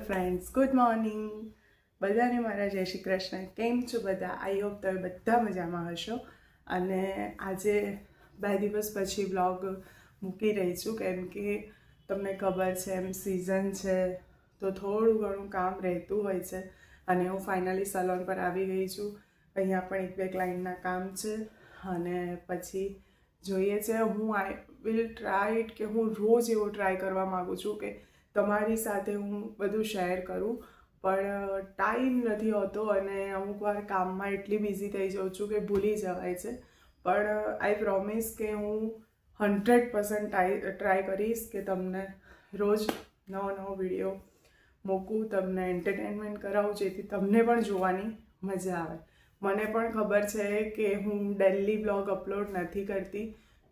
Friends, good morning. બધાને મારા જય શ્રી કૃષ્ણ. કેમ છો બધા? આઈ હોપ તમે બધા મજામાં હશો. અને આજે 2 દિવસ પછી વ્લોગ મૂકી રહી છું, કેમ કે તમને ખબર છે એમ સિઝન છે તો થોડું ઘણું કામ રહેતું હોય છે. અને હું ફાઇનલી સલોન પર આવી ગઈ છું. અહીંયા પણ 1-2 ક્લાયન્ટના કામ છે અને પછી જોઈએ છે. હું આઈ વિલ ટ્રાય ઇટ કે હું રોજ એવો ટ્રાય કરવા માગું છું કે તમારી સાથે હું બધું શેર કરું, પણ ટાઈમ નથી હોતો અને અમુક વાર કામમાં એટલી બિઝી થઈ જાઉં છું કે ભૂલી જવાય છે. પણ આઈ પ્રોમિસ કે હું 100% ટ્રાય કરીશ કે તમને રોજ નવો વિડીયો મૂકું, તમને એન્ટરટેનમેન્ટ કરાવું, જેથી તમને પણ જોવાની મજા આવે. મને પણ ખબર છે કે હું ડેલી બ્લોગ અપલોડ નથી કરતી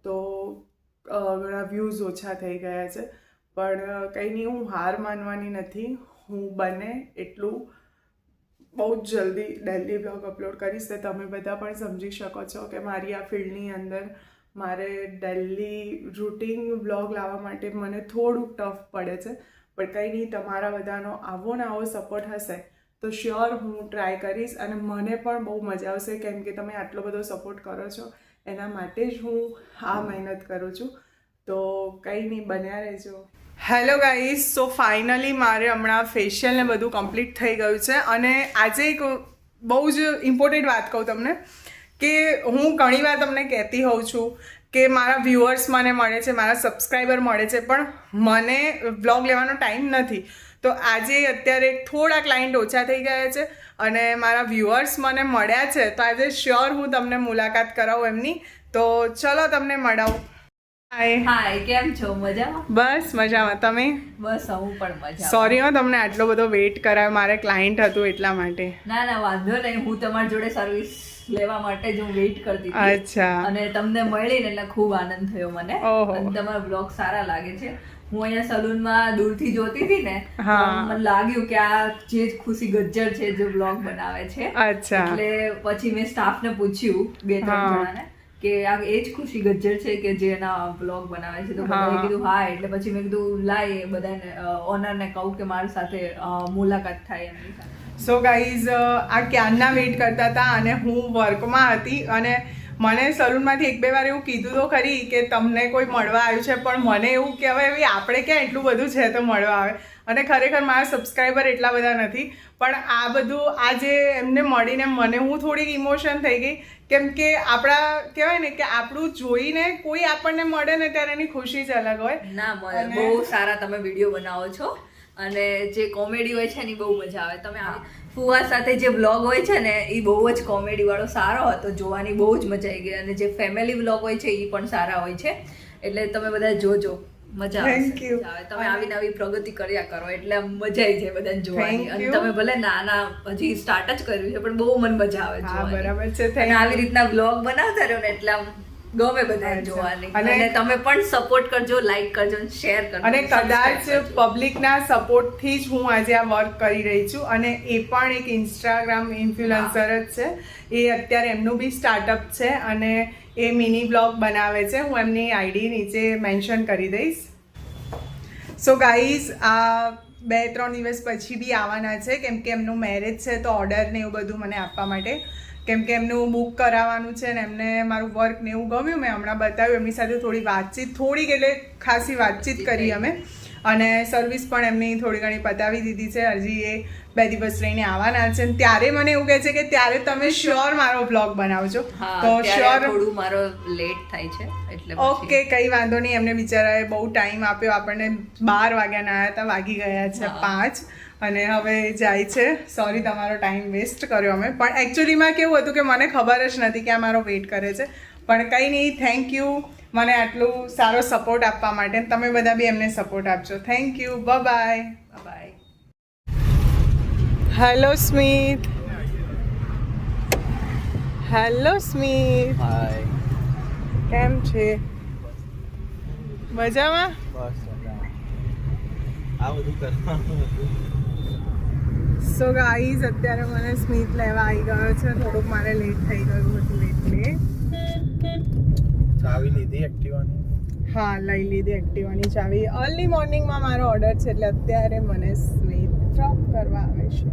તો ઘણા વ્યૂઝ ઓછા થઈ ગયા છે, પણ કંઈ નહીં, હું હાર માનવાની નથી. હું બને એટલું બહુ જ જલ્દી ડેલી બ્લોગ અપલોડ કરીશ તો તમે બધા પણ સમજી શકો છો કે મારી આ ફિલ્ડની અંદર મારે ડેલી રૂટીન બ્લોગ લાવવા માટે મને થોડુંક ટફ પડે છે. પણ કંઈ નહીં, તમારા બધાનો આવો ને આવો સપોર્ટ હશે તો શ્યોર હું ટ્રાય કરીશ અને મને પણ બહુ મજા આવશે, કેમ કે તમે આટલો બધો સપોર્ટ કરો છો એના માટે જ હું આ મહેનત કરું છું. તો કંઈ નહીં, બન્યા રહેજો. હેલો ગાઈઝ, સો ફાઇનલી મારે હમણાં ફેશિયલ ને બધું કમ્પ્લીટ થઈ ગયું છે અને આજે એક બહુ જ ઇમ્પોર્ટન્ટ વાત કહું તમને કે હું ઘણીવાર તમને કહેતી હોઉં છું કે મારા વ્યૂઅર્સ મને મળે છે, મારા સબસ્ક્રાઈબર મળે છે, પણ મને વ્લોગ લેવાનો ટાઈમ નથી. તો આજે અત્યારે થોડા ક્લાયન્ટ ઓછા થઈ ગયા છે અને મારા વ્યૂઅર્સ મને મળ્યા છે, તો આજે શ્યોર હું તમને મુલાકાત કરાવું એમની. તો ચલો તમને મળાવું. હાય, કેમ છો? મજામાં? બસ મજામાં. તમે? બસ હું પણ મજામાં. સોરી હો, તમને આટલો બધો વેઇટ કરાયો, મારે ક્લાયન્ટ હતું એટલા માટે. ના વાંધો નહીં, હું તમારી જોડે સર્વિસ લેવા માટે જ હું વેઇટ કરતી હતી. અચ્છા. અને તમને મળીને એટલે ખૂબ આનંદ થયો મને. ઓહો. અને તમારા બ્લોગ સારા લાગે છે. હું અહીંયા સલૂનમાં દૂરથી જોતી હતી ને, હા. મને લાગ્યું કે આ જે ખુશી ગજ્જર છે જે બ્લોગ બનાવે છે. અચ્છા. એટલે પછી મેં સ્ટાફને પૂછ્યું 2-3 જણાને કે આ એ જ ખુશી ગજ્જર છે કે જેના બ્લોગ બનાવે છે. તો બધાએ કીધું હા. એટલે પછી મેં કીધું લાય બધાને ઓનરને કહું કે મારી સાથે મુલાકાત થાય એમની સાથે. સો ગાઈઝ, આ ક્યારના વેઇટ કરતા હતા અને હું વર્કમાં હતી અને મને સલૂનમાંથી 1-2 વાર એવું કીધું તો ખરી કે તમને કોઈ મળવા આવ્યું છે, પણ મને એવું કહેવાય આપણે ક્યાં એટલું બધું છે તો મળવા આવે. અને ખરેખર મારા સબસ્ક્રાઈબર એટલા બધા નથી, પણ આ બધું આજે એમને મળીને મને હું થોડીક ઇમોશન થઈ ગઈ, કેમ કે આપણા કહેવાય ને કે આપણું જોઈને કોઈ આપણને મળે ને ત્યારે એની ખુશી જ અલગ હોય. ના, બહુ સારા તમે વિડીયો બનાવો છો અને જે કોમેડી હોય છે ને એ બહુ મજા આવે. તમે ફુવા સાથે જે વ્લોગ હોય છે ને એ બહુ જ કોમેડી વાળો સારો હતો, જોવાની બહુ જ મજા આવી ગઈ. અને જે ફેમિલી વ્લોગ હોય છે એ પણ સારા હોય છે, એટલે તમે બધા જોજો, મજા આવશે. તમે આવી નવી પ્રગતિ કર્યા કરો એટલે મજા આવી જાય બધાને જોવાની. અને તમે ભલે નાના હજી સ્ટાર્ટ જ કર્યું છે પણ બહુ મને મજા આવે જોવાની. બરાબર છે. અને આવી રીતના વ્લોગ બનાવતા રહ્યો ને એટલે ગમે બધાને જોવાની. અને તમે પણ સપોર્ટ કરજો, લાઈક કરજો, શેર કરજો. અને કદાચ પબ્લિકના સપોર્ટથી જ હું આજે આ વર્ક કરી રહી છું. અને એ પણ એક ઇન્સ્ટાગ્રામ ઇન્ફ્લુએન્સર જ છે. એ અત્યારે એમનું બી સ્ટાર્ટઅપ છે અને એ મિની બ્લોગ બનાવે છે. હું એમની આઈડી નીચે મેન્શન કરી દઈશ. સો ગાઈઝ, આ 2-3 દિવસ પછી બી આવવાના છે, કેમ કે એમનું મેરેજ છે તો ઓર્ડર ને એવું બધું મને આપવા માટે, કેમ કે એમનું બુક કરાવવાનું છે ને એમને મારું વર્ક ને એવું ગમ્યું. મેં હમણાં બતાવ્યું, એમની સાથે થોડીક એટલે ખાસી વાતચીત કરી અમે, અને સર્વિસ પણ એમની થોડી ઘણી પતાવી દીધી છે. હજી એ 2 દિવસ રહીને આવવાના છે. ત્યારે મને એવું કહે છે કે ત્યારે તમે શ્યોર મારો બ્લોગ બનાવજો. તો શ્યોર થોડું મારો લેટ થાય છે એટલે ઓકે, કંઈ વાંધો નહીં. એમને બિચારાએ બહુ ટાઈમ આપ્યો આપણને. 12 વાગ્યાના આવ્યા હતા, વાગી ગયા છે 5 અને હવે જાય છે. સોરી, તમારો ટાઈમ વેસ્ટ કર્યો અમે. પણ એકચ્યુઅલીમાં કેવું હતું કે મને ખબર જ નથી કે આ મારો વેઇટ કરે છે. પણ કંઈ નહીં, થેન્ક યુ મને આટલું સારો સપોર્ટ આપવા માટે. તમે બધા બી એમને સપોર્ટ આપજો. Thank you. Bye. Hello Smit. Hello Smit. Hi, કેમ છે? મજામાં? બસ આ બધું કરવાનું હતું. સો ગાઈઝ, અત્યારે મને સ્મિત લેવા આવી ગયો છે. થોડુંક મારે લેટ થઈ ગયું હતું એટલે. ચાવી લીધી એક્ટિવાની? હા, લઈ લીધી એક્ટિવાની ચાવી. અર્લી મોર્નિંગમાં મારો ઓર્ડર છે એટલે અત્યારે મને સ્મિત કરવા આવે છે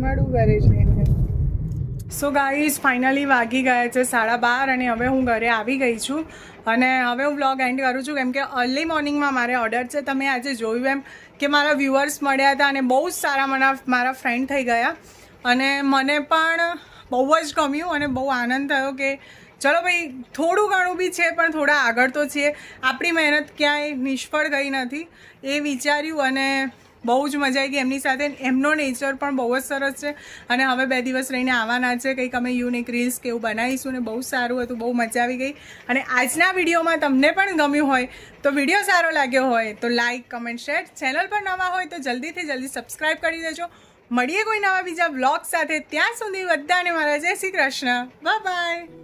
મળું ઘરે જઈને. સો ગાઈઝ ફાઇનલી વાગી ગયા છે 12:30 અને હવે હું ઘરે આવી ગઈ છું અને હવે હું વ્લોગ એન્ડ કરું છું કેમ કે અર્લી મોર્નિંગમાં મારે ઓર્ડર છે. તમે આજે જોયું એમ કે મારા વ્યૂઅર્સ મળ્યા હતા અને બહુ જ સારા મારા ફ્રેન્ડ થઈ ગયા અને મને પણ બહુ જ ગમ્યું અને બહુ આનંદ થયો કે ચલો ભાઈ થોડું ઘણું બી છે પણ થોડા આગળ તો છીએ, આપણી મહેનત ક્યાંય નિષ્ફળ ગઈ નથી એ વિચાર્યું અને બહુ જ મજા આવી ગઈ એમની સાથે. એમનો નેચર પણ બહુ જ સરસ છે અને હવે 2 દિવસ રહીને આવવાના છે. કંઈક અમે યુનિક રીલ્સ કે એવું બનાવીશું ને બહુ સારું હતું, બહુ મજા આવી ગઈ. અને આજના વિડીયોમાં તમને પણ ગમ્યું હોય તો વિડીયો સારો લાગ્યો હોય તો લાઇક કમેન્ટ શેર, ચેનલ પર નવા હોય તો જલ્દી સબસ્ક્રાઈબ કરી દેજો. મળીએ કોઈ નવા બીજા વ્લોગ સાથે, ત્યાં સુધી બધાને મારા જય શ્રી કૃષ્ણ, બાય બાય.